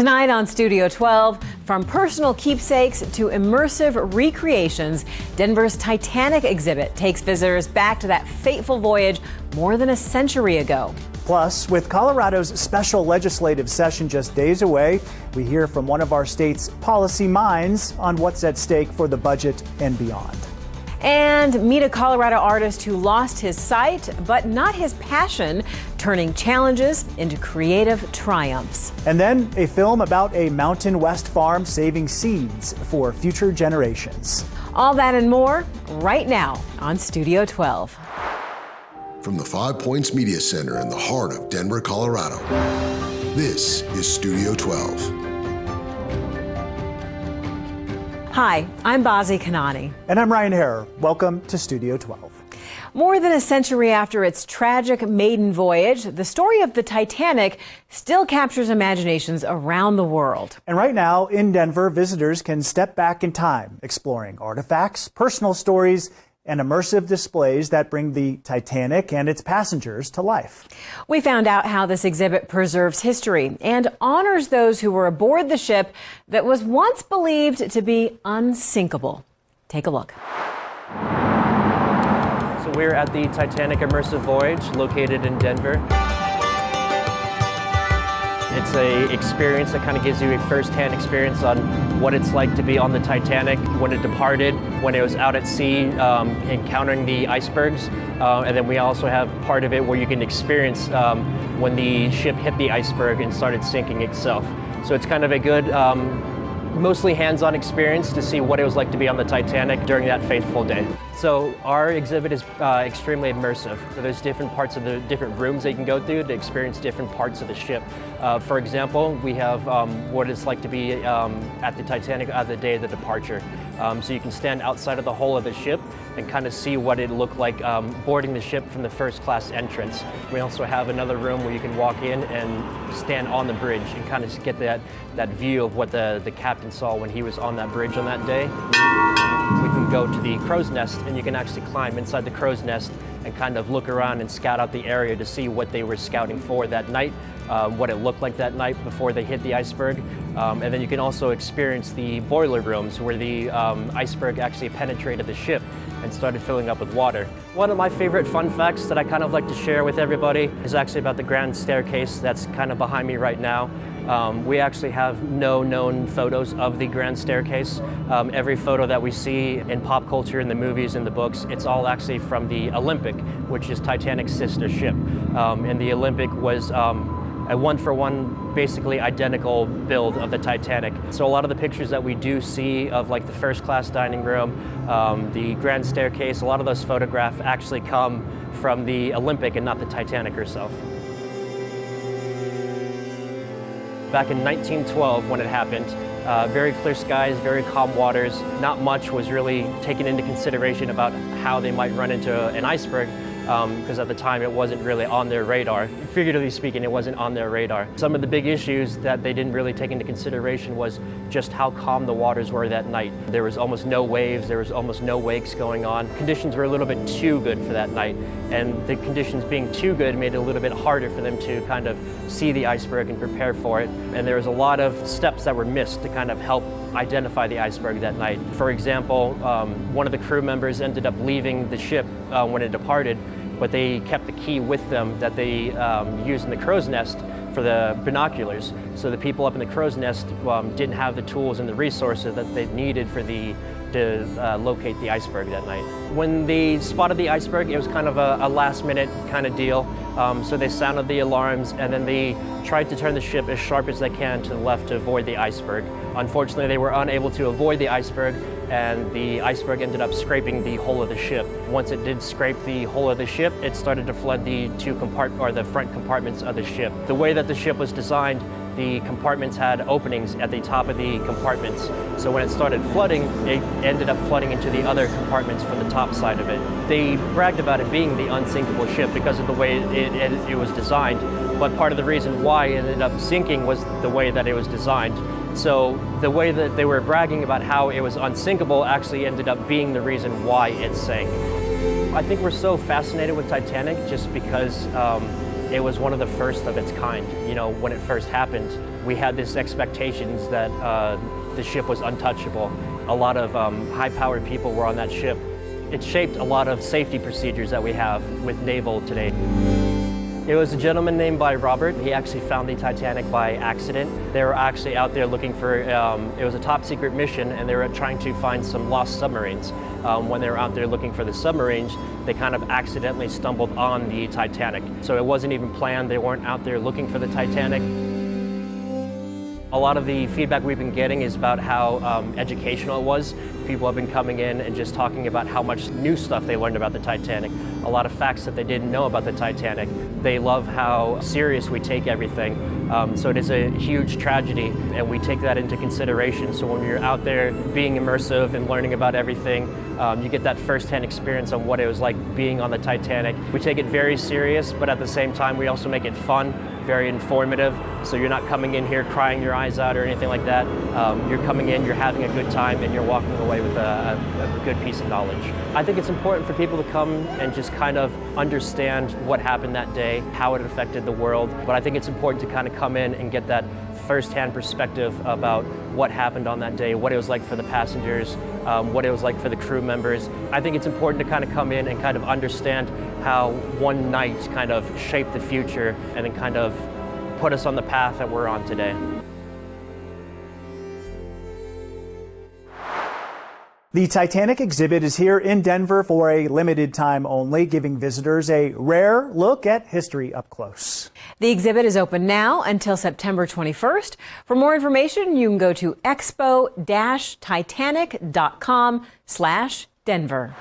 Tonight on Studio 12, from personal keepsakes to immersive recreations, Denver's Titanic Exhibit takes visitors back to that fateful voyage more than a century ago. Plus, with Colorado's special legislative session just days away, we hear from one of our state's policy minds on what's at stake for the budget and beyond. And meet a Colorado artist who lost his sight, but not his passion, turning challenges into creative triumphs. And then a film about a Mountain West farm saving seeds for future generations. All that and more right now on Studio 12. From the Five Points Media Center in the heart of Denver, Colorado, this is Studio 12. Hi, I'm Bazi Kanani. And I'm Ryan Harrer. Welcome to Studio 12. More than a century after its tragic maiden voyage, the story of the Titanic still captures imaginations around the world. And right now in Denver, visitors can step back in time, exploring artifacts, personal stories, and immersive displays that bring the Titanic and its passengers to life. We found out how this exhibit preserves history and honors those who were aboard the ship that was once believed to be unsinkable. Take a look. So we're at the Titanic Immersive Voyage located in Denver. It's an experience that kind of gives you a first-hand experience on what it's like to be on the Titanic when it departed, when it was out at sea, encountering the icebergs. And then we also have part of it where you can experience when the ship hit the iceberg and started sinking itself. So it's kind of a good, mostly hands-on experience to see what it was like to be on the Titanic during that fateful day. So our exhibit is extremely immersive. So there's different parts of the different rooms that you can go through to experience different parts of the ship. For example, we have what it's like to be at the Titanic at the day of the departure. So you can stand outside of the hull of the ship and kind of see what it looked like boarding the ship from the first class entrance. We also have another room where you can walk in and stand on the bridge and kind of get that view of what the captain saw when he was on that bridge on that day. We can go to the crow's nest and you can actually climb inside the crow's nest and kind of look around and scout out the area to see what they were scouting for that night, what it looked like that night before they hit the iceberg. And then you can also experience the boiler rooms where the iceberg actually penetrated the ship and started filling up with water. One of my favorite fun facts that I kind of like to share with everybody is actually about the grand staircase that's kind of behind me right now. We actually have no known photos of the grand staircase. Every photo that we see in pop culture, in the movies, in the books, it's all actually from the Olympic, which is Titanic's sister ship. And the Olympic was a one-for-one, basically identical build of the Titanic. So a lot of the pictures that we do see of like the first class dining room, the grand staircase, a lot of those photographs actually come from the Olympic and not the Titanic herself. Back in 1912 when it happened, very clear skies, very calm waters. Not much was really taken into consideration about how they might run into an iceberg, because at the time it wasn't really on their radar. Figuratively speaking, it wasn't on their radar. Some of the big issues that they didn't really take into consideration was just how calm the waters were that night. There was almost no waves, there was almost no wakes going on. Conditions were a little bit too good for that night, and the conditions being too good made it a little bit harder for them to kind of see the iceberg and prepare for it. And there was a lot of steps that were missed to kind of help identify the iceberg that night. For example, one of the crew members ended up leaving the ship when it departed, but they kept the key with them that they used in the crow's nest for the binoculars. So the people up in the crow's nest didn't have the tools and the resources that they needed to locate the iceberg that night. When they spotted the iceberg, it was kind of a last-minute kind of deal. So they sounded the alarms and then they tried to turn the ship as sharp as they can to the left to avoid the iceberg. Unfortunately, they were unable to avoid the iceberg, and the iceberg ended up scraping the hull of the ship. Once it did scrape the hull of the ship, it started to flood the the front compartments of the ship. The way that the ship was designed, the compartments had openings at the top of the compartments. So when it started flooding, it ended up flooding into the other compartments from the top side of it. They bragged about it being the unsinkable ship because of the way it was designed, but part of the reason why it ended up sinking was the way that it was designed. So the way that they were bragging about how it was unsinkable actually ended up being the reason why it sank. I think we're so fascinated with Titanic just because It was one of the first of its kind. You know, when it first happened, we had these expectations that the ship was untouchable. A lot of high-powered people were on that ship. It shaped a lot of safety procedures that we have with naval today. It was a gentleman named by Robert. He actually found the Titanic by accident. They were actually out there looking for, it was a top secret mission, and they were trying to find some lost submarines. When they were out there looking for the submarines, they kind of accidentally stumbled on the Titanic. So it wasn't even planned. They weren't out there looking for the Titanic. A lot of the feedback we've been getting is about how educational it was. People have been coming in and just talking about how much new stuff they learned about the Titanic, a lot of facts that they didn't know about the Titanic. They love how serious we take everything. So it is a huge tragedy, and we take that into consideration. So when you're out there being immersive and learning about everything, you get that first-hand experience on what it was like being on the Titanic. We take it very serious, but at the same time, we also make it fun, very informative. So you're not coming in here crying your eyes out or anything like that. You're coming in, you're having a good time, and you're walking away with a good piece of knowledge. I think it's important for people to come and just kind of understand what happened that day, how it affected the world. But I think it's important to kind of come in and get that first-hand perspective about what happened on that day, what it was like for the passengers, what it was like for the crew members. I think it's important to kind of come in and kind of understand how one night kind of shaped the future and then kind of put us on the path that we're on today. The Titanic Exhibit is here in Denver for a limited time only, giving visitors a rare look at history up close. The exhibit is open now until September 21st. For more information, you can go to expo-titanic.com/Denver.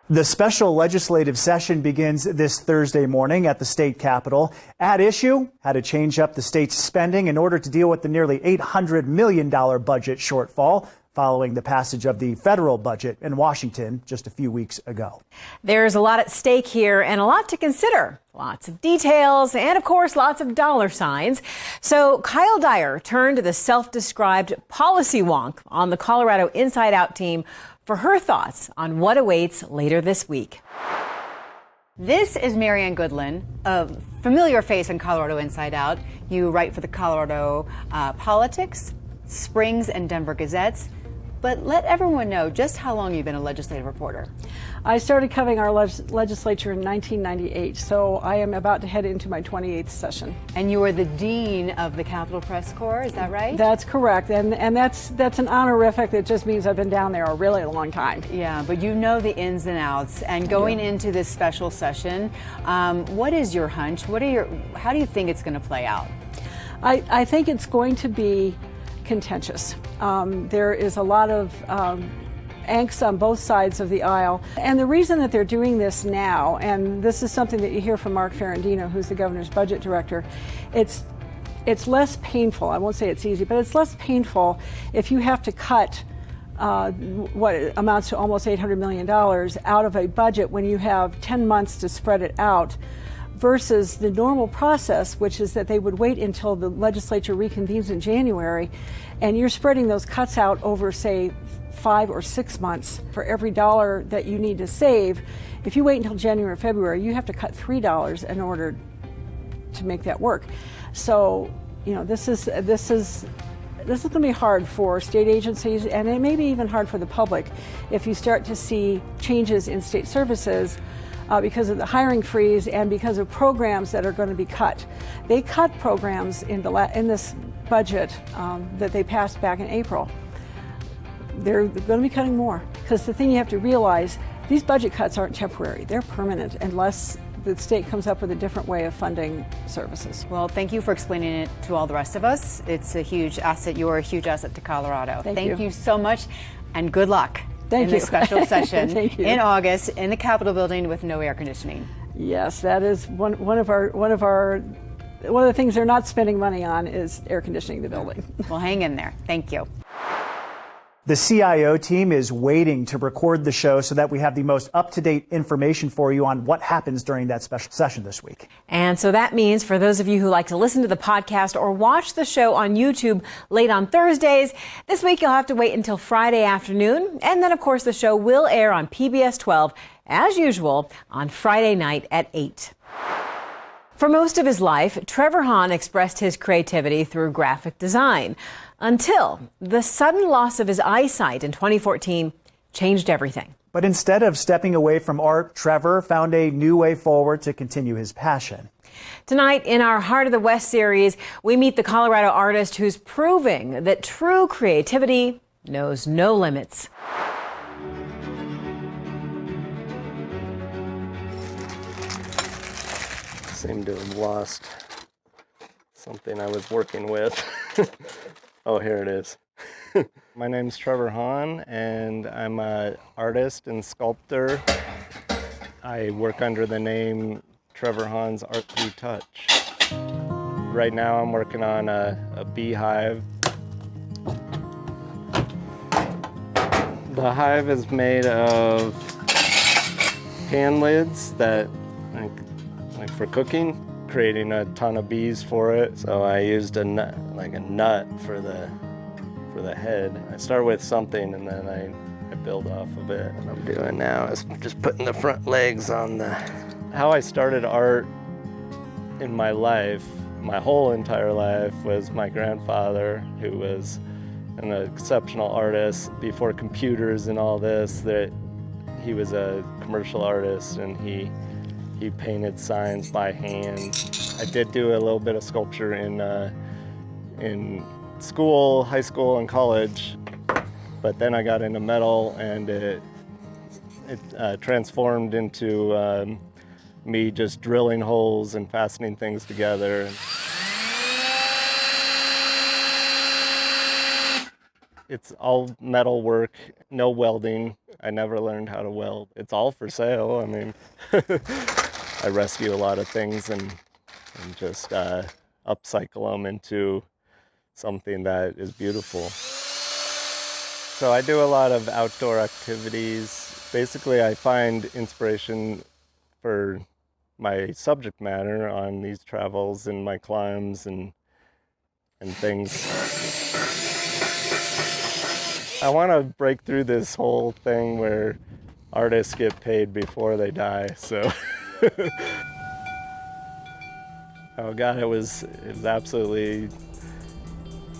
The special legislative session begins this Thursday morning at the state capitol. At issue, how to change up the state's spending in order to deal with the nearly $800 million budget shortfall following the passage of the federal budget in Washington just a few weeks ago. There's a lot at stake here and a lot to consider. Lots of details and, of course, lots of dollar signs. So Kyle Dyer turned to the self-described policy wonk on the Colorado Inside Out team for her thoughts on what awaits later this week. This is Maryann Goodland, a familiar face in Colorado Inside Out. You write for the Colorado Politics, Springs, and Denver Gazettes. But let everyone know just how long you've been a legislative reporter. I started covering our legislature in 1998, so I am about to head into my 28th session. And you are the dean of the Capitol Press Corps, is that right? That's correct, and that's an honorific that just means I've been down there a really long time. Yeah, but you know the ins and outs. And going into this special session, what is your hunch? How do you think it's going to play out? I think it's going to be contentious. There is a lot of angst on both sides of the aisle. And the reason that they're doing this now, and this is something that you hear from Mark Ferrandino, who's the governor's budget director, it's less painful. I won't say it's easy, but it's less painful if you have to cut what amounts to almost $800 million out of a budget when you have 10 months to spread it out, versus the normal process, which is that they would wait until the legislature reconvenes in January, and you're spreading those cuts out over, say, 5 or 6 months. For every dollar that you need to save, if you wait until January or February, you have to cut $3 in order to make that work. So, you know, this is going to be hard for state agencies, and it may be even hard for the public if you start to see changes in state services because of the hiring freeze and because of programs that are going to be cut. They cut programs in this budget that they passed back in April. They're going to be cutting more, because the thing you have to realize, these budget cuts aren't temporary. They're permanent unless the state comes up with a different way of funding services. Well, thank you for explaining it to all the rest of us. It's a huge asset. You are a huge asset to Colorado. Thank you so much, and good luck. Thank you. In the special session Thank you. in August in the Capitol building with no air conditioning. Yes, that is one of the things they're not spending money on is air conditioning the building. Well, hang in there. Thank you. The CIO team is waiting to record the show so that we have the most up-to-date information for you on what happens during that special session this week. And so that means for those of you who like to listen to the podcast or watch the show on YouTube late on Thursdays, this week you'll have to wait until Friday afternoon. And then, of course, the show will air on PBS 12, as usual, on Friday night at 8. For most of his life, Trevor Han expressed his creativity through graphic design until the sudden loss of his eyesight in 2014 changed everything. But instead of stepping away from art, Trevor found a new way forward to continue his passion. Tonight, in our Heart of the West series, we meet the Colorado artist who's proving that true creativity knows no limits. Seem to have lost something I was working with. Oh, here it is. My name's Trevor Han, and I'm an artist and sculptor. I work under the name Trevor Han's Art Through Touch. Right now I'm working on a beehive. The hive is made of pan lids that like for cooking, creating a ton of bees for it. So I used a nut, like a nut for the head. I start with something and then I build off of it. What I'm doing now is just putting the front legs on the... How I started art in my life, my whole entire life, was my grandfather, who was an exceptional artist before computers and all this. That he was a commercial artist, and he painted signs by hand. I did do a little bit of sculpture in school, high school, and college, but then I got into metal, and it transformed into me just drilling holes and fastening things together. It's all metal work, no welding. I never learned how to weld. It's all for sale. I mean, I rescue a lot of things and just upcycle them into something that is beautiful. So I do a lot of outdoor activities. Basically, I find inspiration for my subject matter on these travels and my climbs and things. I want to break through this whole thing where artists get paid before they die, so. Oh God, it was absolutely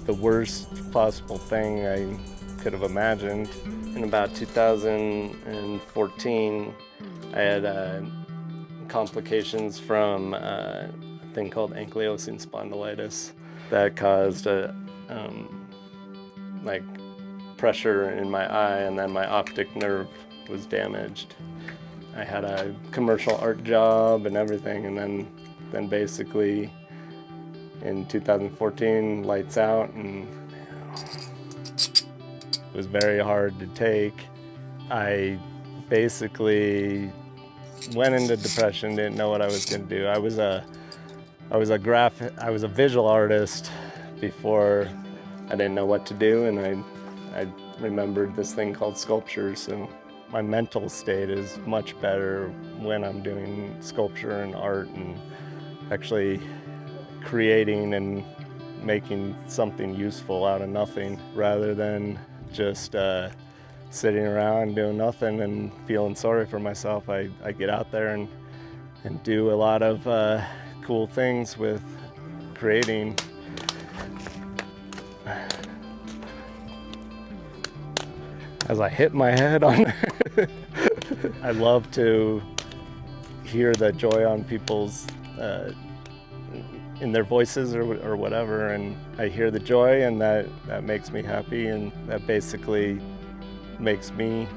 the worst possible thing I could have imagined. In about 2014, I had complications from a thing called ankylosing spondylitis that caused like pressure in my eye, and then my optic nerve was damaged. I had a commercial art job and everything, and then basically in 2014, lights out, and it was very hard to take. I basically went into depression, didn't know what I was going to do. I was a visual artist before I didn't know what to do, and I remembered this thing called sculpture, so my mental state is much better when I'm doing sculpture and art and actually creating and making something useful out of nothing, rather than just sitting around doing nothing and feeling sorry for myself. I get out there and do a lot of cool things with creating. As I hit my head on it, I love to hear the joy on people's in their voices or whatever, and I hear the joy, and that makes me happy, and that basically makes me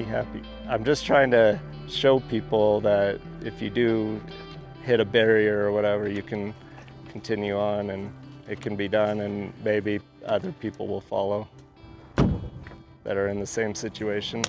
happy. I'm just trying to show people that if you do hit a barrier or whatever, you can continue on, and it can be done, and maybe other people will follow that are in the same situation.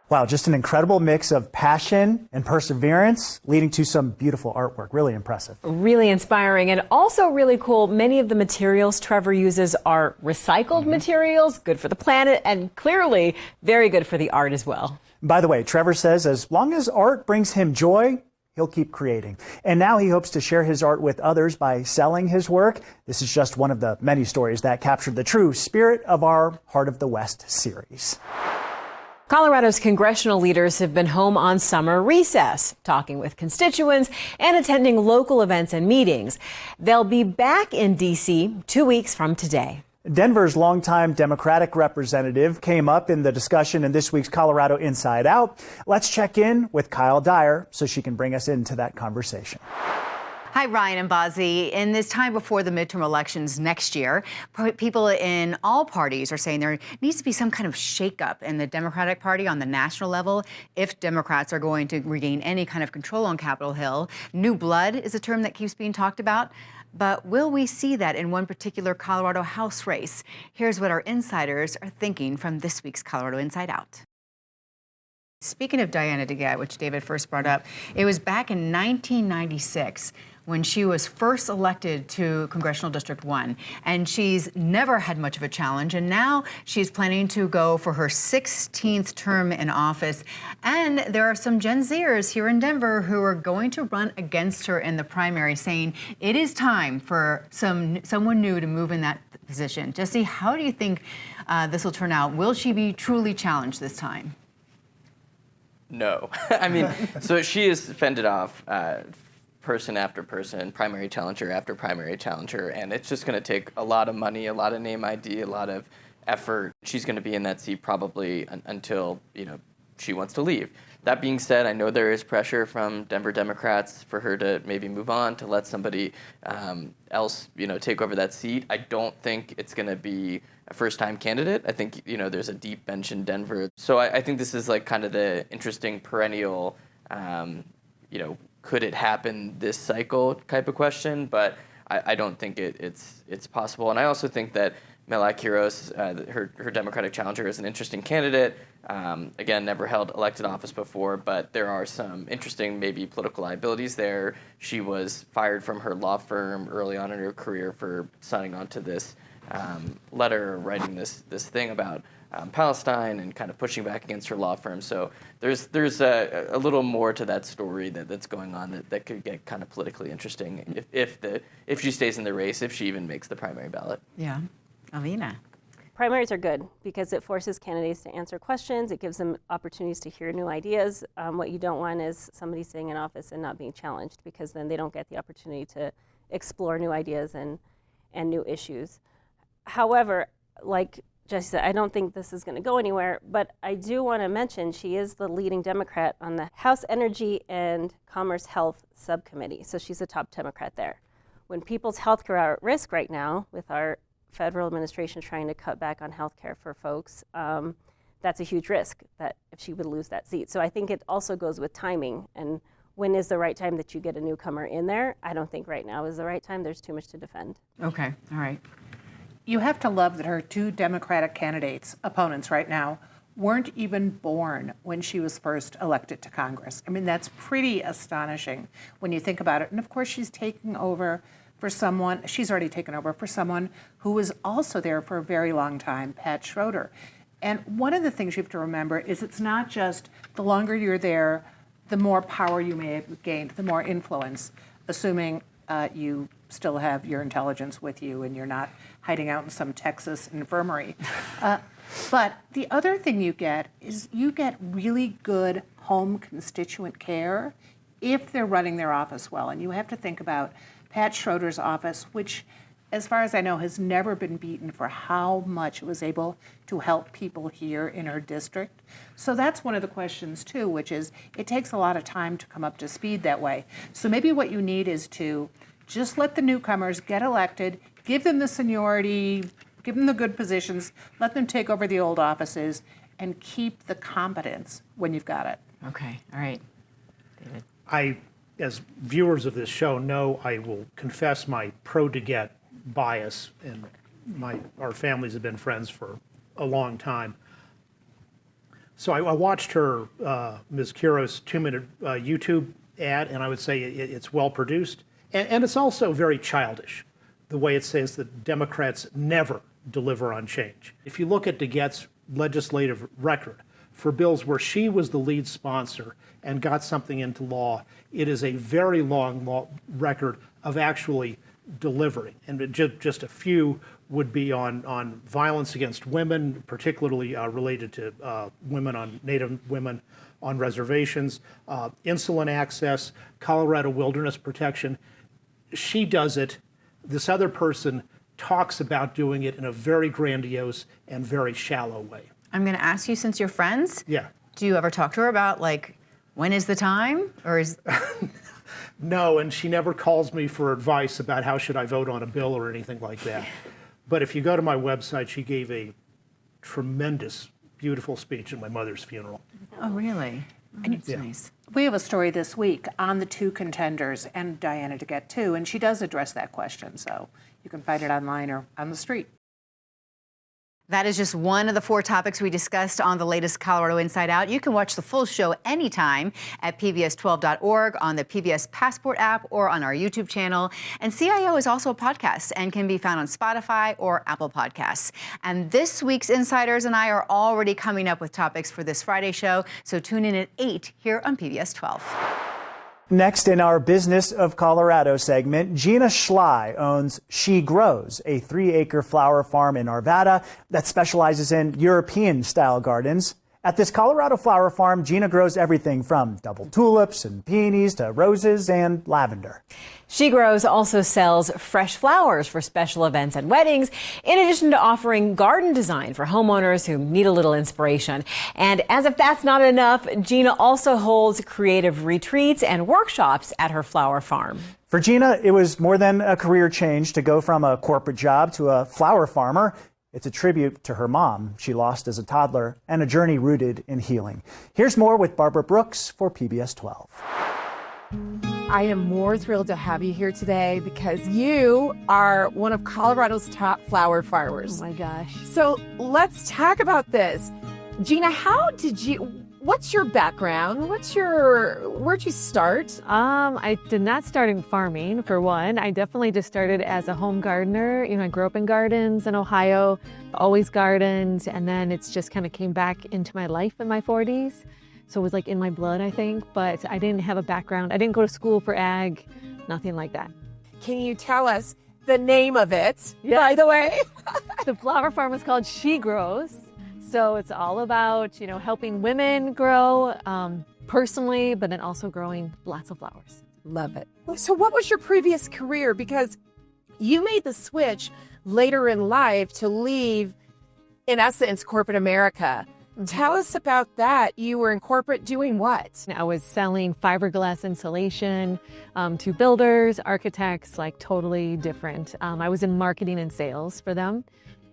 Wow, just an incredible mix of passion and perseverance leading to some beautiful artwork. Really impressive. Really inspiring, and also really cool. Many of the materials Trevor uses are recycled materials, good for the planet, and clearly very good for the art as well. By the way, Trevor says as long as art brings him joy, he'll keep creating. And now he hopes to share his art with others by selling his work. This is just one of the many stories that captured the true spirit of our Heart of the West series. Colorado's congressional leaders have been home on summer recess, talking with constituents and attending local events and meetings. They'll be back in D.C. 2 weeks from today. Denver's longtime Democratic representative came up in the discussion in this week's Colorado Inside Out. Let's check in with Kyle Dyer so she can bring us into that conversation. Hi, Ryan and Bazzi. In this time before the midterm elections next year, people in all parties are saying there needs to be some kind of shakeup in the Democratic Party on the national level if Democrats are going to regain any kind of control on Capitol Hill. New blood is a term that keeps being talked about. But will we see that in one particular Colorado House race? Here's what our insiders are thinking from this week's Colorado Inside Out. Speaking of Diana DeGette, which David first brought up, it was back in 1996 when she was first elected to Congressional District 1. And she's never had much of a challenge. And now she's planning to go for her 16th term in office. And there are some Gen Zers here in Denver who are going to run against her in the primary, saying it is time for someone new to move in that position. Jesse, how do you think this will turn out? Will she be truly challenged this time? No. I mean, so she has fended off person after person, primary challenger after primary challenger, and it's just going to take a lot of money, a lot of name ID, a lot of effort. She's going to be in that seat probably until, she wants to leave. That being said, I know there is pressure from Denver Democrats for her to maybe move on, to let somebody else, take over that seat. I don't think it's going to be a first-time candidate. I think, there's a deep bench in Denver. So I think this is like kind of the interesting perennial, could it happen this cycle type of question, but I don't think it's possible. And I also think that Mela Quiros, her Democratic challenger, is an interesting candidate. Again, never held elected office before, but there are some interesting maybe political liabilities there. She was fired from her law firm early on in her career for signing on to this letter, writing this thing about Palestine and kind of pushing back against her law firm. So there's a little more to that story that's going on that could get kind of politically interesting if she stays in the race, if she even makes the primary ballot. Yeah. Alvina. Primaries are good because it forces candidates to answer questions. It gives them opportunities to hear new ideas. What you don't want is somebody staying in office and not being challenged, because then they don't get the opportunity to explore new ideas and new issues. However, like Jesse said, I don't think this is going to go anywhere, but I do want to mention she is the leading Democrat on the House Energy and Commerce Health Subcommittee, so she's a top Democrat there. When people's health care are at risk right now, with our federal administration trying to cut back on health care for folks, that's a huge risk that if she would lose that seat. So I think it also goes with timing, and when is the right time that you get a newcomer in there? I don't think right now is the right time. There's too much to defend. Okay, all right. You have to love that her two Democratic opponents right now, weren't even born when she was first elected to Congress. I mean, that's pretty astonishing when you think about it. And of course, she's already taken over for someone who was also there for a very long time, Pat Schroeder. And one of the things you have to remember is it's not just the longer you're there, the more power you may have gained, the more influence, assuming you still have your intelligence with you and you're not hiding out in some Texas infirmary. But the other thing you get is you get really good home constituent care if they're running their office well. And you have to think about Pat Schroeder's office, which, as far as I know, has never been beaten for how much it was able to help people here in her district. So that's one of the questions, too, which is it takes a lot of time to come up to speed that way. So maybe what you need is to just let the newcomers get elected, give them the seniority, give them the good positions, let them take over the old offices, and keep the competence when you've got it. Okay, all right. David. As viewers of this show know, I will confess my pro-DeGette bias, and our families have been friends for a long time. So I watched her, Ms. Quiros' 2-minute YouTube ad, and I would say it's well produced. And it's also very childish, the way it says that Democrats never deliver on change. If you look at DeGette's legislative record for bills where she was the lead sponsor and got something into law, it is a very long record of actually delivering. And just a few would be on violence against women, particularly related to Native women on reservations, insulin access, Colorado wilderness protection. She does it. This other person talks about doing it in a very grandiose and very shallow way. I'm going to ask you, since you're friends, Yeah. do you ever talk to her about, like, when is the time? Or is... No, and she never calls me for advice about how should I vote on a bill or anything like that. But if you go to my website, she gave a tremendous, beautiful speech at my mother's funeral. Oh, really? That's nice. We have a story this week on the two contenders and Diana DeGette too, and she does address that question, so you can find it online or on the street. That is just one of the 4 topics we discussed on the latest Colorado Inside Out. You can watch the full show anytime at pbs12.org, on the PBS Passport app, or on our YouTube channel. And CIO is also a podcast and can be found on Spotify or Apple Podcasts. And this week's Insiders and I are already coming up with topics for this Friday show, so tune in at 8 here on PBS 12. Next in our Business of Colorado segment, Gina Schlley owns She Grows, a 3-acre flower farm in Arvada that specializes in European-style gardens. At this Colorado flower farm, Gina grows everything from double tulips and peonies to roses and lavender. She Grows also sells fresh flowers for special events and weddings, in addition to offering garden design for homeowners who need a little inspiration. And as if that's not enough, Gina also holds creative retreats and workshops at her flower farm. For Gina, it was more than a career change to go from a corporate job to a flower farmer. It's a tribute to her mom she lost as a toddler and a journey rooted in healing. Here's more with Barbara Brooks for PBS 12. I am more thrilled to have you here today because you are one of Colorado's top flower farmers. Oh my gosh. So let's talk about this. Gina, what's your background? Where'd you start? I did not start in farming, for one. I definitely just started as a home gardener. I grew up in gardens in Ohio, always gardened, and then it's just kind of came back into my life in my 40s. So it was like in my blood, I think, but I didn't have a background. I didn't go to school for ag, nothing like that. Can you tell us the name of it, by the way? The flower farm is called She Grows. So it's all about, helping women grow personally, but then also growing lots of flowers. Love it. So what was your previous career? Because you made the switch later in life to leave, in essence, corporate America. Tell us about that. You were in corporate doing what? I was selling fiberglass insulation to builders, architects, like totally different. I was in marketing and sales for them.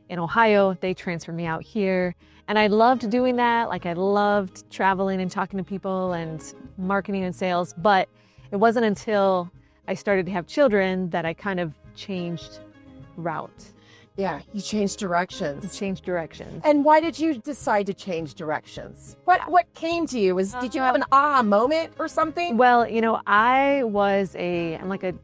In Ohio, they transferred me out here. And I loved doing that. Like I loved traveling and talking to people and marketing and sales. But it wasn't until I started to have children that I kind of changed route. Yeah, you changed directions. And why did you decide to change directions? What came to you? Did you have an aha moment or something? Well, I'm like a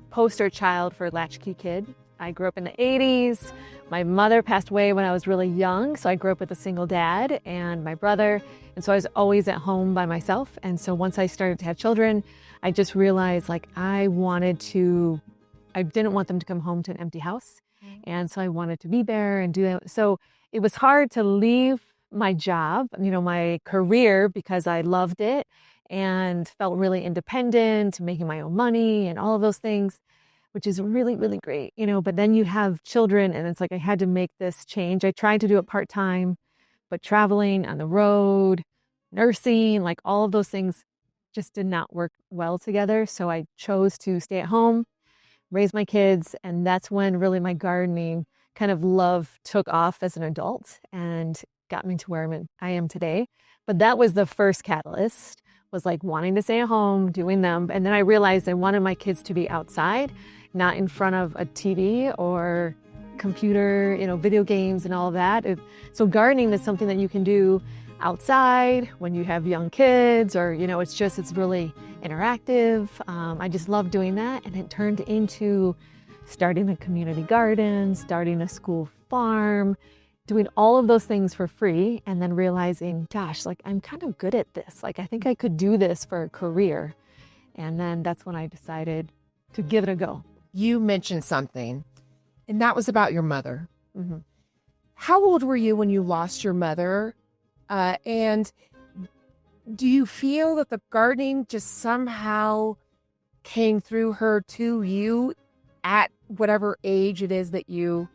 poster child for latchkey kid. I grew up in the 80s. My mother passed away when I was really young, so I grew up with a single dad and my brother. And so I was always at home by myself. And so once I started to have children, I just realized I didn't want them to come home to an empty house. And so I wanted to be there and do that. So it was hard to leave my job, my career, because I loved it and felt really independent, making my own money and all of those things, which is really, really great, but then you have children and it's like I had to make this change. I tried to do it part-time, but traveling on the road, nursing, like all of those things just did not work well together. So I chose to stay at home, raise my kids, and that's when really my gardening kind of love took off as an adult and got me to where I am today. But that was the first catalyst, was like wanting to stay at home, doing them. And then I realized I wanted my kids to be outside, not in front of a TV or computer, video games and all of that. So gardening is something that you can do outside when you have young kids, or, it's really interactive. I just love doing that. And it turned into starting a community garden, starting a school farm, doing all of those things for free, and then realizing, gosh, I'm kind of good at this. I think I could do this for a career. And then that's when I decided to give it a go. You mentioned something. And that was about your mother. Mm-hmm. How old were you when you lost your mother? And do you feel that the gardening just somehow came through her to you at whatever age it is that you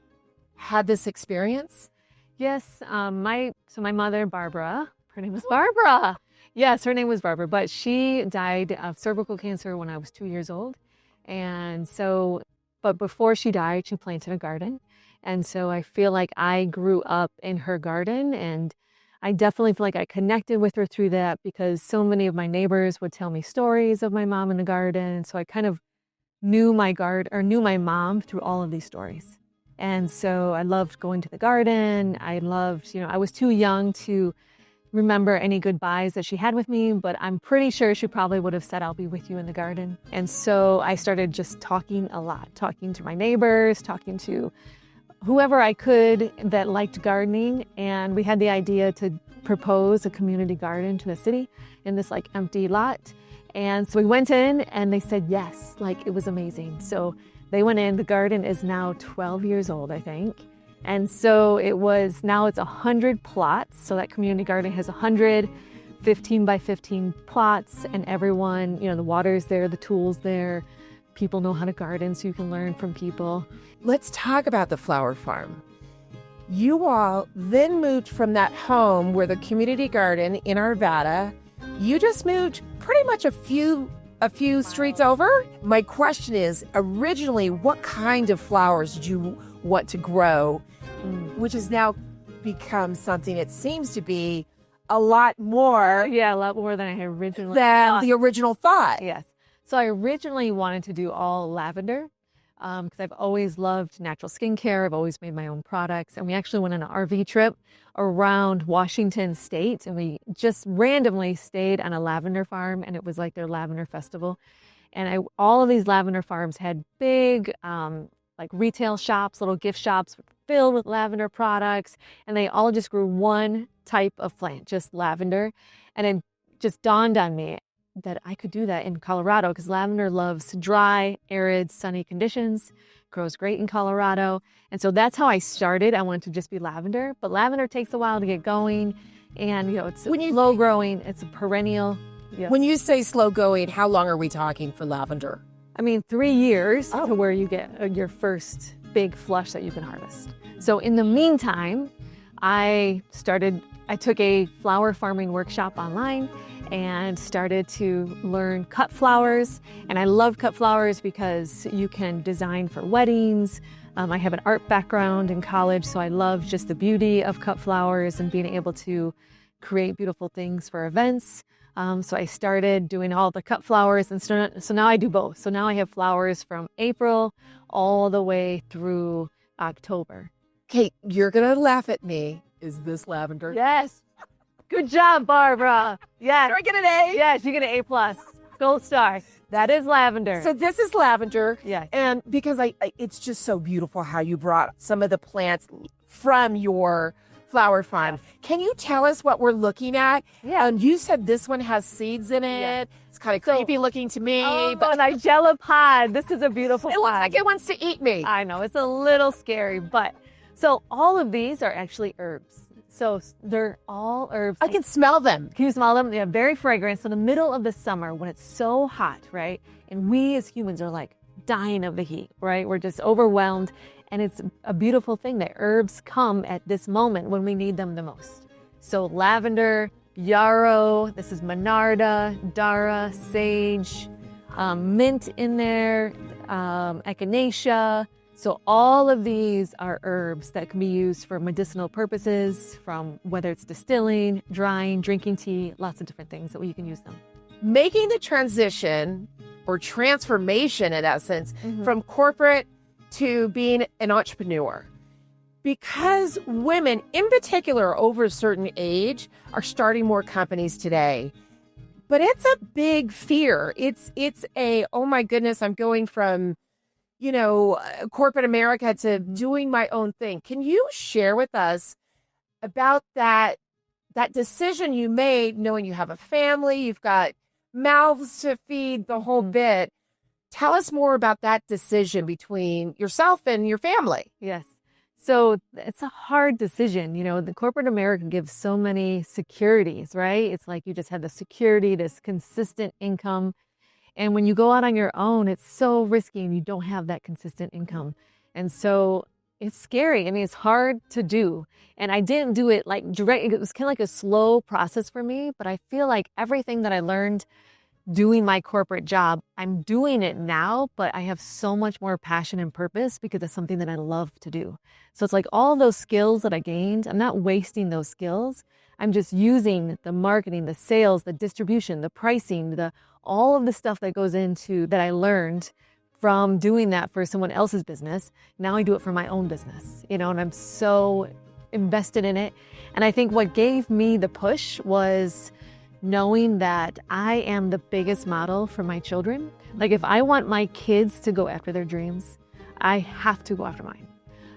had this experience? Yes, my mother, Barbara, her name was Barbara. Yes, her name was Barbara, but she died of cervical cancer when I was 2 years old. And so, but before she died, she planted a garden. And so I feel like I grew up in her garden, and I definitely feel like I connected with her through that because so many of my neighbors would tell me stories of my mom in the garden. So I kind of knew my mom through all of these stories. And so I loved going to the garden. I loved, I was too young to remember any goodbyes that she had with me, but I'm pretty sure she probably would have said, I'll be with you in the garden. And so I started just talking a lot, talking to my neighbors, talking to whoever I could that liked gardening. And we had the idea to propose a community garden to the city in this like empty lot. And so we went in and they said yes, like it was amazing. So they went in. The garden is now 12 years old, I think. And so now it's 100 plots. So that community garden has 100 15 by 15 plots, and everyone, the water's there, the tools there. People know how to garden, so you can learn from people. Let's talk about the flower farm. You all then moved from that home where the community garden in Arvada, you just moved pretty much a few streets over. My question is, originally, what kind of flowers did you want to grow, which has now become something it seems to be a lot more. Yeah, a lot more than I had originally thought. The original thought. Yes. So I originally wanted to do all lavender because I've always loved natural skincare. I've always made my own products. And we actually went on an RV trip around Washington State, and we just randomly stayed on a lavender farm, and it was like their lavender festival. And all of these lavender farms had big like retail shops, little gift shops filled with lavender products, and they all just grew one type of plant, just lavender. And it just dawned on me that I could do that in Colorado because lavender loves dry, arid, sunny conditions, grows great in Colorado. And so that's how I started. I wanted to just be lavender, but lavender takes a while to get going, and it's slow growing. It's a perennial. Yeah. When you say slow going, how long are we talking for lavender? 3 years to where you get your first big flush that you can harvest. So in the meantime, I took a flower farming workshop online and started to learn cut flowers. And I love cut flowers because you can design for weddings. I have an art background in college, so I love just the beauty of cut flowers and being able to create beautiful things for events. So I started doing all the cut flowers, and so now I do both. So now I have flowers from April all the way through October. Kate, you're going to laugh at me. Is this lavender? Yes. Good job, Barbara. Yes. Do I get an A? Yes, you get an A+. Gold star. That is lavender. So this is lavender. Yes. And because it's just so beautiful how you brought some of the plants from your flower farm. Yes. Can you tell us what we're looking at? Yeah. You said this one has seeds in it. Yeah. It's kind of creepy looking to me. But an Nigella pod. This is a beautiful It looks like it wants to eat me. I know. It's a little scary, but so all of these are actually herbs. So they're all herbs. I can smell them. Can you smell them? They're very fragrant. So in the middle of the summer when it's so hot, right? And we as humans are like dying of the heat, right? We're just overwhelmed. And it's a beautiful thing that herbs come at this moment when we need them the most. So lavender, yarrow, this is monarda, dara, sage, mint in there, echinacea. So all of these are herbs that can be used for medicinal purposes, from whether it's distilling, drying, drinking tea, lots of different things that you can use them. Making the transition or transformation, in essence, from corporate to being an entrepreneur. Because women, in particular, over a certain age, are starting more companies today. But it's a big fear. It's a, oh my goodness, I'm going from corporate America to doing my own thing. Can you share with us about that decision you made, knowing you have a family, you've got mouths to feed, the whole bit? Tell us more about that decision between yourself and your family. Yes. So it's a hard decision. You know, the corporate America gives so many securities, right? It's like you just have the security, this consistent income. And when you go out on your own, it's so risky and you don't have that consistent income. And so it's scary. I mean, it's hard to do. And I didn't do it like direct. It was kind of like a slow process for me. But I feel like everything that I learned doing my corporate job, I'm doing it now, but I have so much more passion and purpose because it's something that I love to do. So it's like all those skills that I gained, I'm not wasting those skills. I'm just using the marketing, the sales, the distribution, the pricing, all of the stuff that goes into that I learned from doing that for someone else's business. Now I do it for my own business, you know, and I'm so invested in it. And I think what gave me the push was knowing that I am the biggest model for my children. Like if I want my kids to go after their dreams, I have to go after mine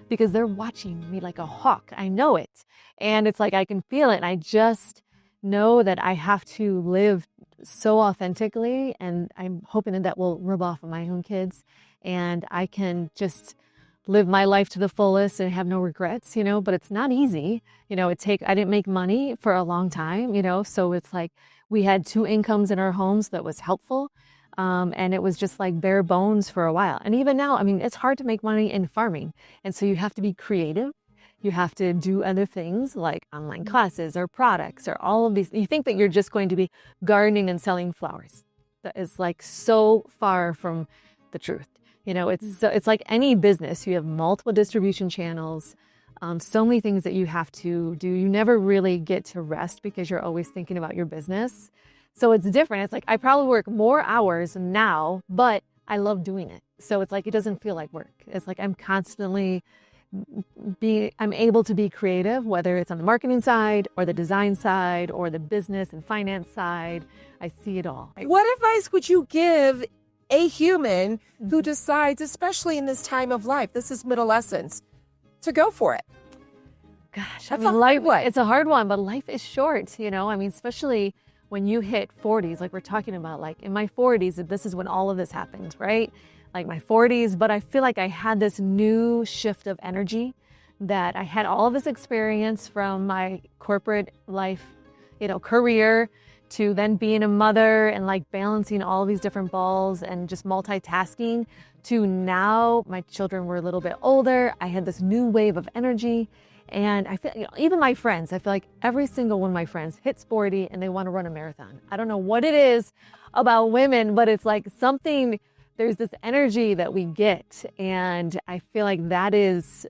because they're watching me like a hawk. I know it. And it's like I can feel it. And I just know that I have to live so authentically, and I'm hoping that will rub off on my own kids and I can just live my life to the fullest and have no regrets, you know, but it's not easy. You know, I didn't make money for a long time, you know, so it's like we had 2 incomes in our homes that was helpful. And it was just like bare bones for a while. And even now, I mean, it's hard to make money in farming. And so you have to be creative. You have to do other things like online classes or products or all of these. You think that you're just going to be gardening and selling flowers. That is like so far from the truth. You know, it's like any business. You have multiple distribution channels, so many things that you have to do. You never really get to rest because you're always thinking about your business. So it's different. It's like I probably work more hours now, but I love doing it. So it's like it doesn't feel like work. It's like I'm constantly I'm able to be creative, whether it's on the marketing side or the design side or the business and finance side. I see it all. What advice would you give a human who decides, especially in this time of life, this is adolescence, to go for it? Gosh, I mean, it's a hard one, but life is short, you know? I mean, especially when you hit 40s, like we're talking about, like in my 40s, this is when all of this happened, right? Like my 40s, but I feel like I had this new shift of energy, that I had all of this experience from my corporate life, you know, career, to then being a mother and like balancing all of these different balls and just multitasking, to now my children were a little bit older. I had this new wave of energy. And I feel, you know, even my friends, I feel like every single one of my friends hits 40 and they want to run a marathon. I don't know what it is about women, but it's like something, there's this energy that we get. And I feel like that is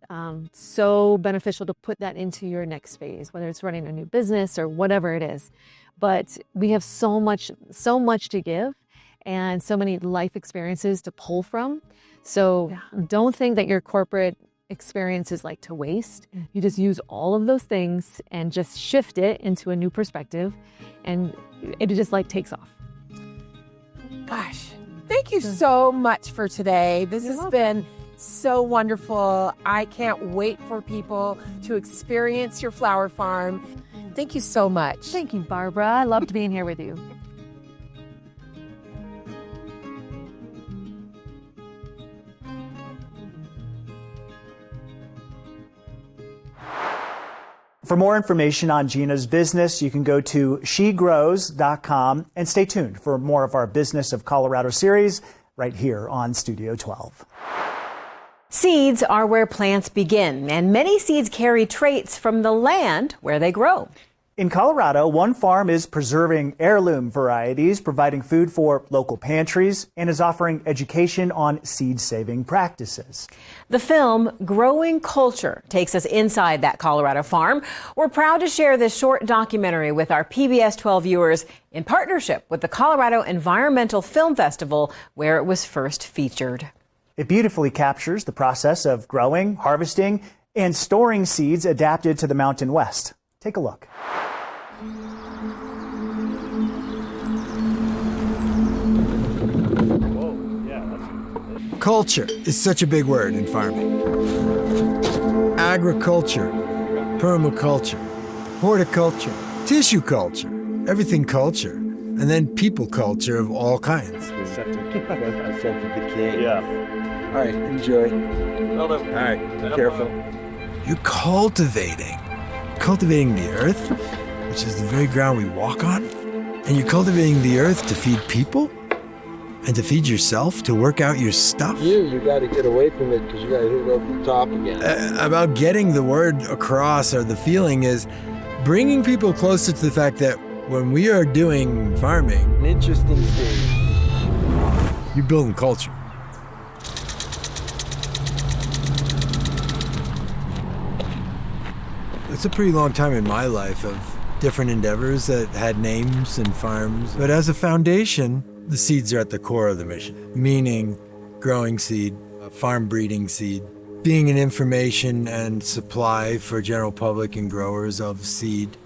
so beneficial to put that into your next phase, whether it's running a new business or whatever it is. But we have so much to give and so many life experiences to pull from. So don't think that your corporate experience is like to waste. You just use all of those things and just shift it into a new perspective, and it just like takes off. Gosh, thank you so much for today. This has been so wonderful. I can't wait for people to experience your flower farm. Thank you so much. Thank you, Barbara. I loved being here with you. For more information on Gina's business, you can go to shegrows.com and stay tuned for more of our Business of Colorado series right here on Studio 12. Seeds are where plants begin, and many seeds carry traits from the land where they grow. In Colorado, one farm is preserving heirloom varieties, providing food for local pantries, and is offering education on seed-saving practices. The film Growing Culture takes us inside that Colorado farm. We're proud to share this short documentary with our PBS 12 viewers in partnership with the Colorado Environmental Film Festival, where it was first featured. It beautifully captures the process of growing, harvesting, and storing seeds adapted to the Mountain West. Take a look. Culture is such a big word in farming. Agriculture, permaculture, horticulture, tissue culture, everything culture. and then people culture of all kinds. I sent the king. Yeah. All right, enjoy. All right, careful. You're cultivating the earth, which is the very ground we walk on, and you're cultivating the earth to feed people and to feed yourself, to work out your stuff. You got to get away from it because you got to hit it over the top again. About getting the word across, or the feeling is bringing people closer to the fact that when we are doing farming, An interesting stage. you're building culture. It's a pretty long time in my life of different endeavors that had names and farms. But as a foundation, the seeds are at the core of the mission, meaning growing seed, farm breeding seed, being an information and supply for general public and growers of seed.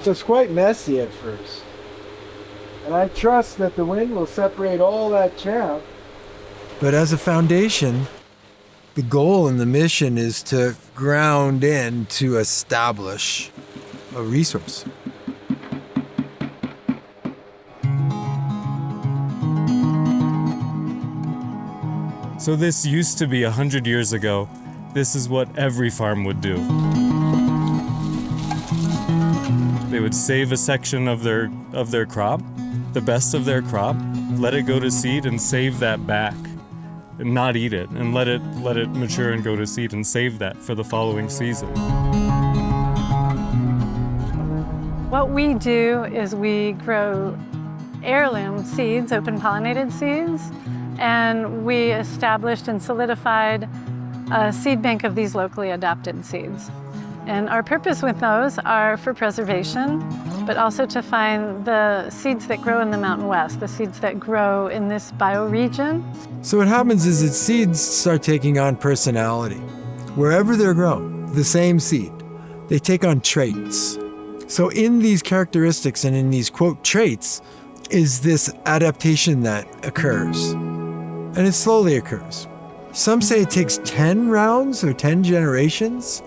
So it's quite messy at first. And I trust that the wind will separate all that chaff. But as a foundation, the goal and the mission is to ground in to establish a resource. So this used to be 100 years ago. This is what every farm would do. They would save a section of their crop, the best of their crop, let it go to seed and save that back. And not eat it, and let it mature and go to seed and save that for the following season. What we do is we grow heirloom seeds, open pollinated seeds, and we established and solidified a seed bank of these locally adapted seeds. And our purpose with those are for preservation, but also to find the seeds that grow in the Mountain West, the seeds that grow in this bioregion. So what happens is that seeds start taking on personality. Wherever they're grown, the same seed, they take on traits. So in these characteristics and in these, quote, traits, is this adaptation that occurs. And it slowly occurs. Some say it takes 10 rounds or 10 generations,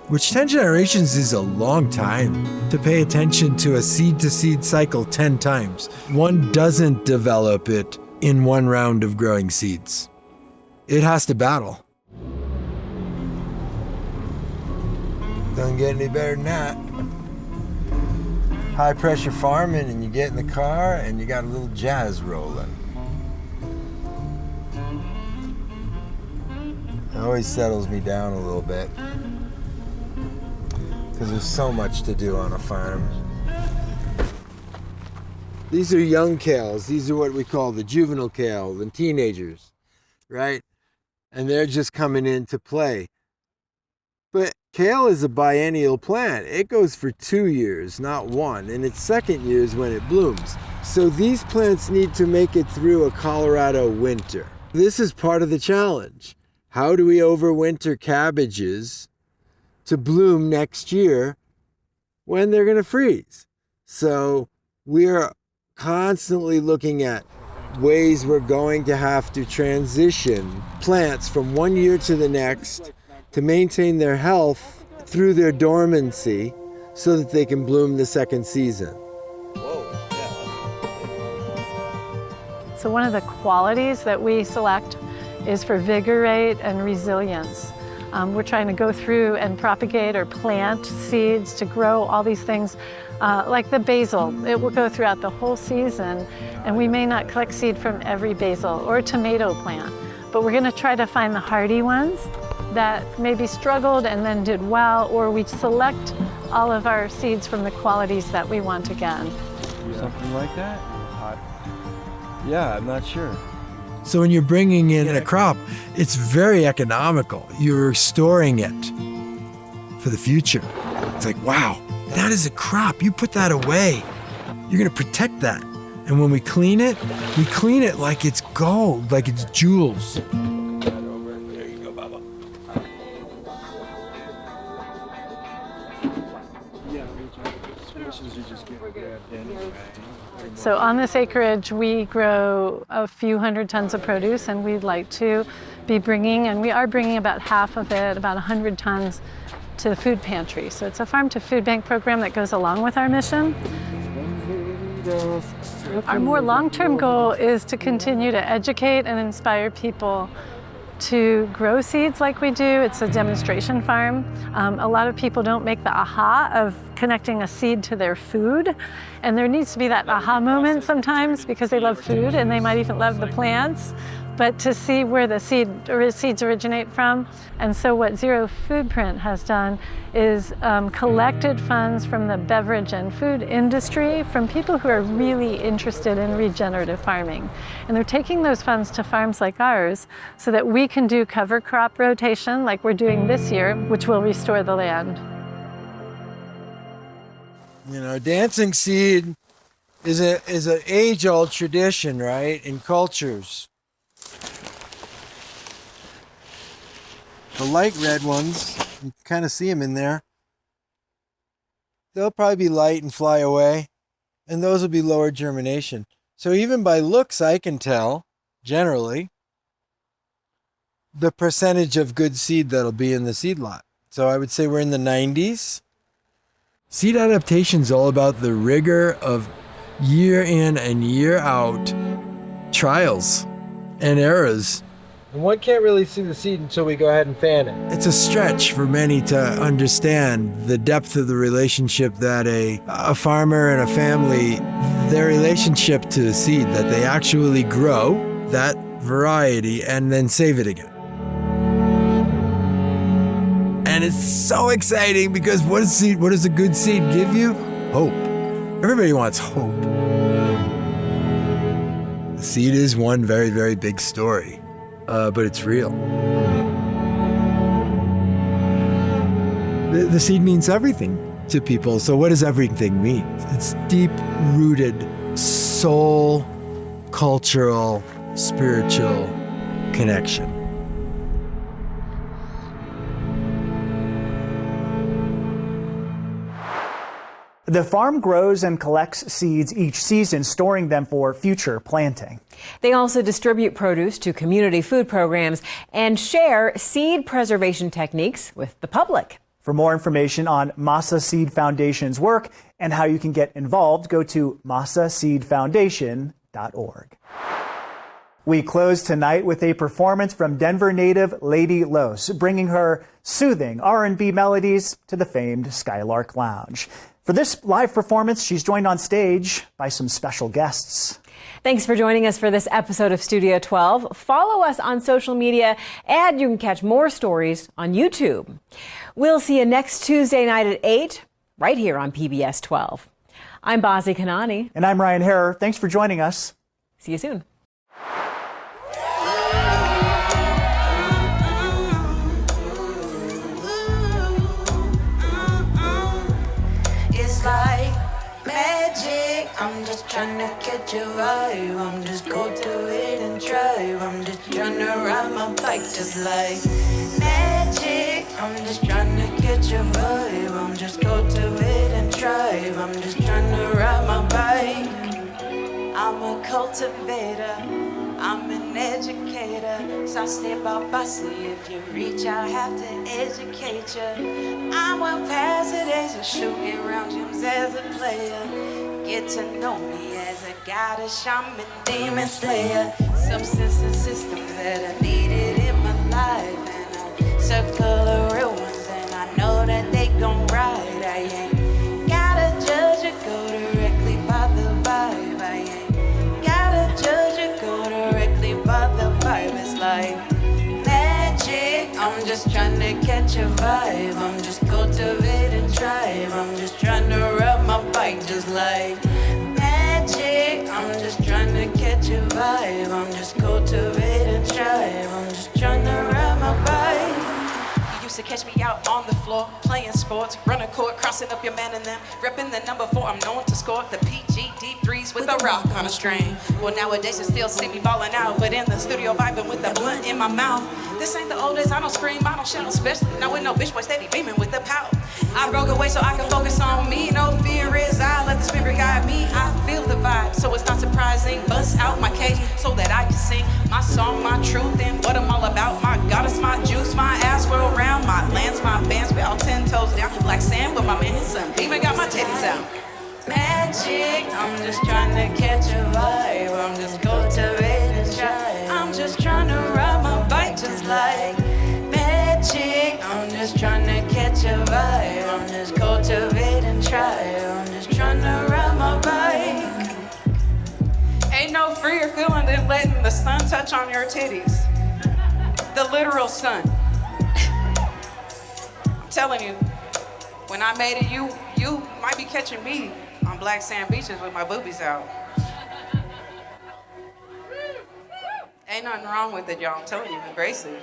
which 10 generations is a long time to pay attention to a seed-to-seed cycle 10 times. One doesn't develop it in one round of growing seeds. It has to battle. Doesn't get any better than that. High pressure farming, and you get in the car and you got a little jazz rolling. It always settles me down a little bit, because there's so much to do on a farm. These are young kales. These are what we call the juvenile kale, the teenagers, right? And they're just coming into play. But kale is a biennial plant. It goes for 2 years, not one, and its second year is when it blooms. So these plants need to make it through a Colorado winter. This is part of the challenge. How do we overwinter cabbages to bloom next year when they're going to freeze? So we're constantly looking at ways we're going to have to transition plants from one year to the next to maintain their health through their dormancy so that they can bloom the second season. So one of the qualities that we select is for vigor rate and resilience. We're trying to go through and propagate or plant seeds to grow all these things. Like the basil, it will go throughout the whole season, and we may not collect seed from every basil or tomato plant, but we're going to try to find the hardy ones that maybe struggled and then did well, or we select all of our seeds from the qualities that we want again. Something like that? Yeah, I'm not sure. So when you're bringing in a crop, it's very economical. You're storing it for the future. It's like, wow, that is a crop. You put that away. You're going to protect that. And when we clean it like it's gold, like it's jewels. There you go, Baba. So on this acreage, we grow a few hundred tons of produce, and we'd like to be bringing, and we are bringing about half of it, about 100 tons, to food pantries. So it's a farm to food bank program that goes along with our mission. Our more long-term goal is to continue to educate and inspire people to grow seeds like we do. It's a demonstration farm. A lot of people don't make the aha of connecting a seed to their food, and there needs to be that aha moment sometimes because they love food and they might even love the plants, but to see where the seeds originate from. And so what Zero Foodprint has done is collected funds from the beverage and food industry from people who are really interested in regenerative farming. And they're taking those funds to farms like ours so that we can do cover crop rotation like we're doing this year, which will restore the land. You know, dancing seed is an age-old tradition, right, in cultures. The light red ones, you can kind of see them in there. They'll probably be light and fly away, and those will be lower germination. So even by looks, I can tell, generally, the percentage of good seed that'll be in the seed lot. So I would say we're in the 90s. Seed adaptation is all about the rigor of year in and year out trials and errors. And one can't really see the seed until we go ahead and fan it. It's a stretch for many to understand the depth of the relationship that a farmer and a family, their relationship to the seed, that they actually grow that variety and then save it again. And it's so exciting because what does a good seed give you? Hope. Everybody wants hope. The seed is one very, very big story. But it's real. The seed means everything to people. So what does everything mean? It's deep-rooted soul, cultural, spiritual connection. The farm grows and collects seeds each season, storing them for future planting. They also distribute produce to community food programs and share seed preservation techniques with the public. For more information on Masa Seed Foundation's work and how you can get involved, go to masaseedfoundation.org. We close tonight with a performance from Denver native Lady Los, bringing her soothing R&B melodies to the famed Skylark Lounge. For this live performance, she's joined on stage by some special guests. Thanks for joining us for this episode of Studio 12. Follow us on social media, and you can catch more stories on YouTube. We'll see you next Tuesday night at 8, right here on PBS 12. I'm Bazi Kanani. And I'm Ryan Harrer. Thanks for joining us. See you soon. Like magic, I'm just trying to catch a vibe. I'm just go to it and drive. I'm just trying to ride my bike just like magic. I'm just trying to catch a vibe. I'm just go to it and drive. I'm just trying to ride my bike. I'm a cultivator, I'm an educator, so I stay about bossy. If you reach, I have to educate you. I'm well past the days of shooting around gyms as a player. Get to know me as a goddess, shaman, demon slayer. Substance and systems that I needed in my life, and I circle the real ones, and I know that they gon' ride. I ain't gotta judge or go directly by the vibe. I ain't judge or go directly by the vibe. It's like magic. I'm just trying to catch a vibe. I'm just cultivate and drive. I'm just trying to ride my bike just like magic. I'm just trying to catch a vibe. I'm just cultivate and drive. I'm just trying to ride my bike. You used to catch me out on the floor playing sports, running court, crossing up your man and them, repping the number 4. I'm known to score the PG deep threes with a rock on a string. Well, nowadays you still see me balling out, but in the studio vibing with the blunt in my mouth. This ain't the old days. I don't scream, I don't shout, especially not with no bitch boy steady beaming with the pout. I broke away so I can focus on me. No fear is I let the spirit guide me. I feel the vibe, so it's not surprising. Bust out my cage so that I can sing my song, my truth, and what I'm all about. My goddess, my juice, my ass whirl round, my lance, my bands, we all 10 toes. magic. I'm just trying to catch a vibe. I'm just cultivating try. I'm just trying to ride my bike just like magic. I'm just trying to catch a vibe. I'm just cultivating try. I'm just trying to ride my bike. Ain't no freer feeling than letting the sun touch on your titties. The literal sun. I'm telling you, when I made it, you might be catching me on black sand beaches with my boobies out. Ain't nothing wrong with it, y'all. I'm telling you, embrace it.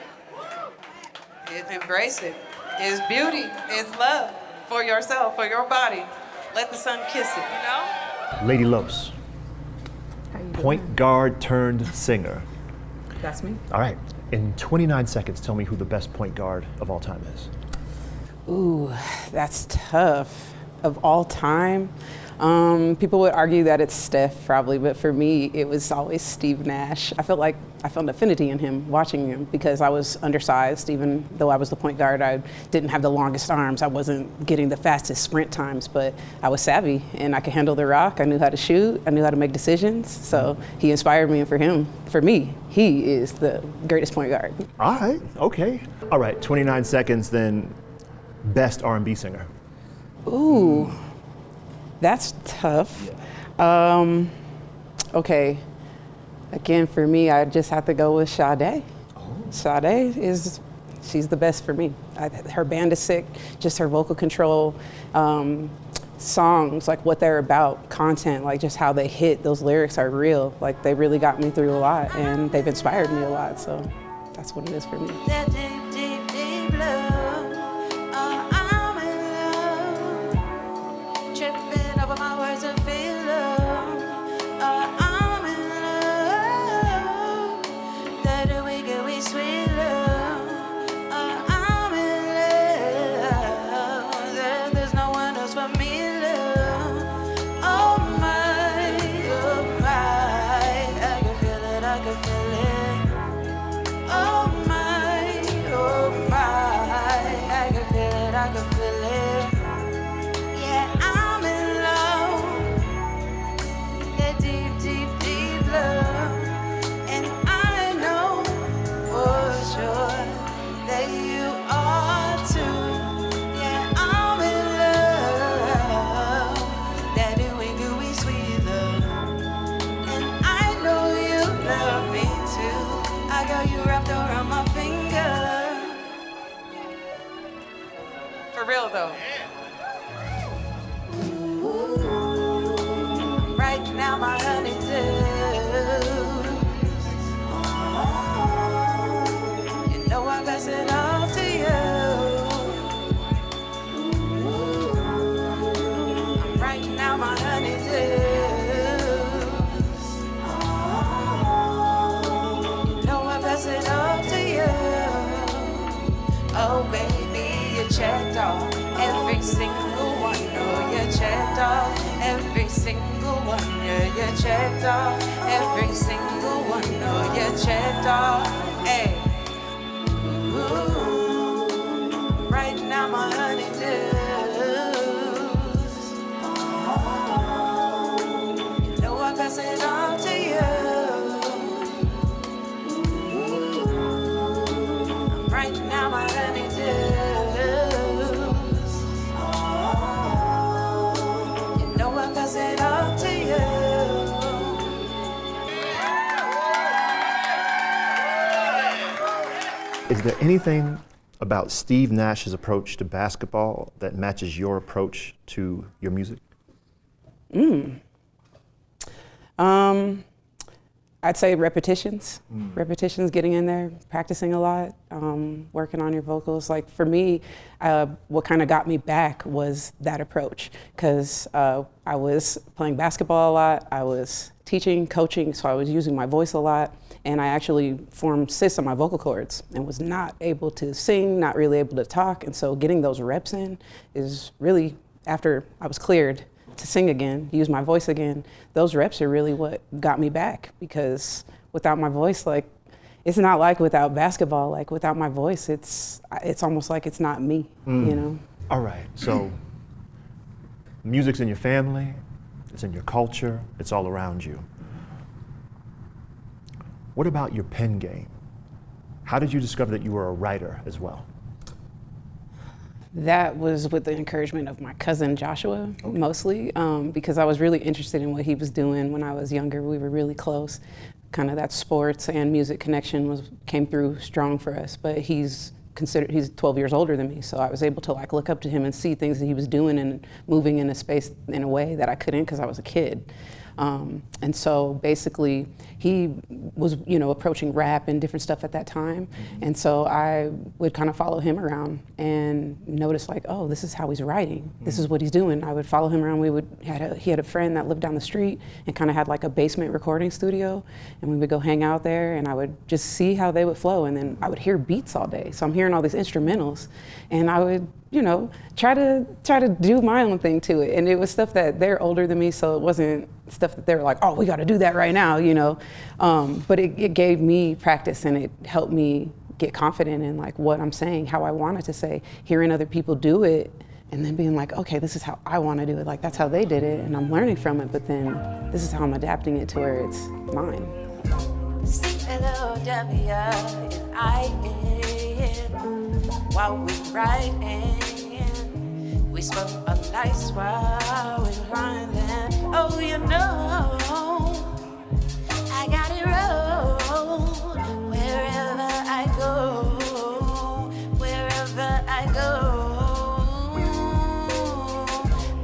Embrace it. It's beauty. It's love for yourself, for your body. Let the sun kiss it, you know? Lady Los, point guard turned singer. That's me. All right, in 29 seconds, tell me who the best point guard of all time is. Ooh, that's tough. Of all time, people would argue that it's Steph probably, but for me, it was always Steve Nash. I felt like I found affinity in him, watching him, because I was undersized. Even though I was the point guard, I didn't have the longest arms. I wasn't getting the fastest sprint times, but I was savvy and I could handle the rock. I knew how to shoot. I knew how to make decisions. So he inspired me, and for me, he is the greatest point guard. All right, okay. All right, 29 seconds then, best R&B singer. Ooh, that's tough. Okay, again, for me, I just have to go with Sade. Sade she's the best for me. Her band is sick, just her vocal control, songs, like what they're about, content, like just how they hit, those lyrics are real. Like they really got me through a lot, and they've inspired me a lot, so that's what it is for me. That deep, deep, deep love. I'm in love. Tripping over my words and feel love. I'm in love. That we sweet love. I'm in love. There's no one else for me, love. Oh my, I can feel it, I can feel it. Oh my, I can feel it, I can feel it. Yeah, I'm in love. That deep, deep, deep love. And I know for sure that you are too. Yeah, I'm in love. That gooey, sweet love. And I know you love me too. I got you wrapped around my finger. For real though. Right now, my honey you know I pass it all to you. Right now, my honey you know I pass it all to you. Oh, baby, you checked off every single one. Oh, you checked off every single one. Yeah, you checked off every single one. Oh, you checked off. Hey. Ooh. Right now, my honey you know I pass it all to you. Right now, my honey you know I pass it all to you. Is there anything about Steve Nash's approach to basketball that matches your approach to your music? I'd say repetitions. Repetitions, getting in there, practicing a lot, working on your vocals. Like for me, what kind of got me back was that approach, because I was playing basketball a lot, I was teaching, coaching, so I was using my voice a lot, and I actually formed cysts on my vocal cords and was not able to sing, not really able to talk, and so getting those reps in is really, after I was cleared to sing again, use my voice again, those reps are really what got me back, because without my voice, like, it's not like without basketball, like without my voice, it's almost like it's not me, you know? All right, so music's in your family, it's in your culture, it's all around you. What about your pen game? How did you discover that you were a writer as well? That was with the encouragement of my cousin Joshua, mostly, because I was really interested in what he was doing when I was younger. We were really close. Kind of that sports and music connection came through strong for us, but he's 12 years older than me, so I was able to like look up to him and see things that he was doing and moving in a space in a way that I couldn't because I was a kid. And so basically he was, approaching rap and different stuff at that time. And so I would kind of follow him around and notice like, oh, this is how he's writing. This is what he's doing. I would follow him around. He had a friend that lived down the street and kind of had like a basement recording studio. And we would go hang out there and I would just see how they would flow. And then I would hear beats all day. So I'm hearing all these instrumentals and I would, try to do my own thing to it. And it was stuff that they're older than me, so it wasn't stuff that they were like, oh, we got to do that right now, But it gave me practice and it helped me get confident in like what I'm saying, how I wanted to say, hearing other people do it, and then being like, okay, this is how I want to do it. Like that's how they did it, and I'm learning from it. But then this is how I'm adapting it to where it's mine. While we riding, we smoke a nice while we grinding. Oh, I got it rolled. Wherever I go,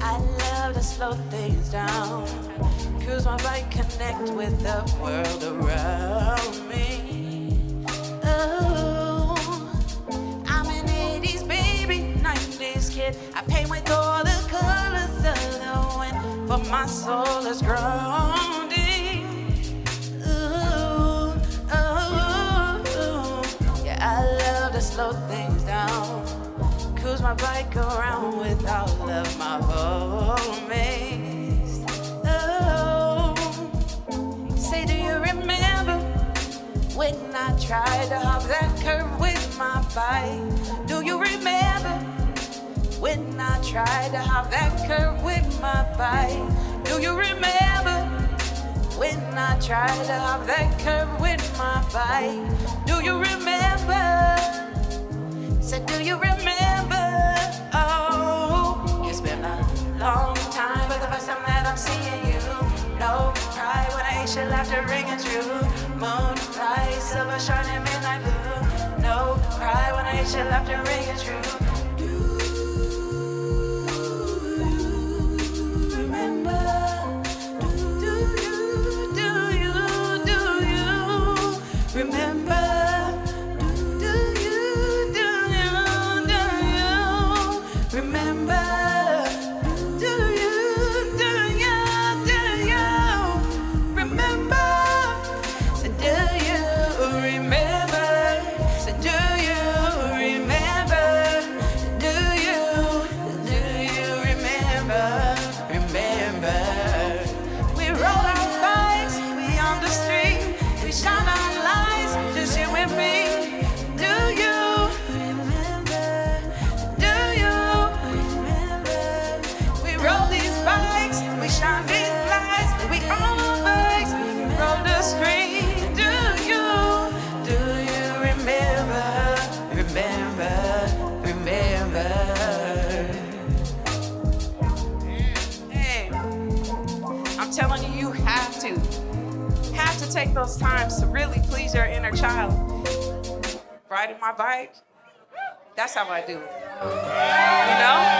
I love to slow things down. Cruise my bike, connect with the world around me. I paint with all the colors of the wind, for my soul is grounding. Ooh, yeah, I love to slow things down, cruise my bike around with all of my homies. Oh, say, do you remember when I tried to hop that curve with my bike? Do you remember when I tried to hop that curve with my bike? Do you remember when I tried to hop that curve with my bike? Do you remember? Said, do you remember? Oh, it's been a long time, but the first time that I'm seeing you. No pride when I ain't shit laughter ringing true. Moonlight, silver shining midnight blue. No pride when I ain't shit laughter ringing true. Take those times to really please your inner child. Riding my bike, that's how I do it. You know?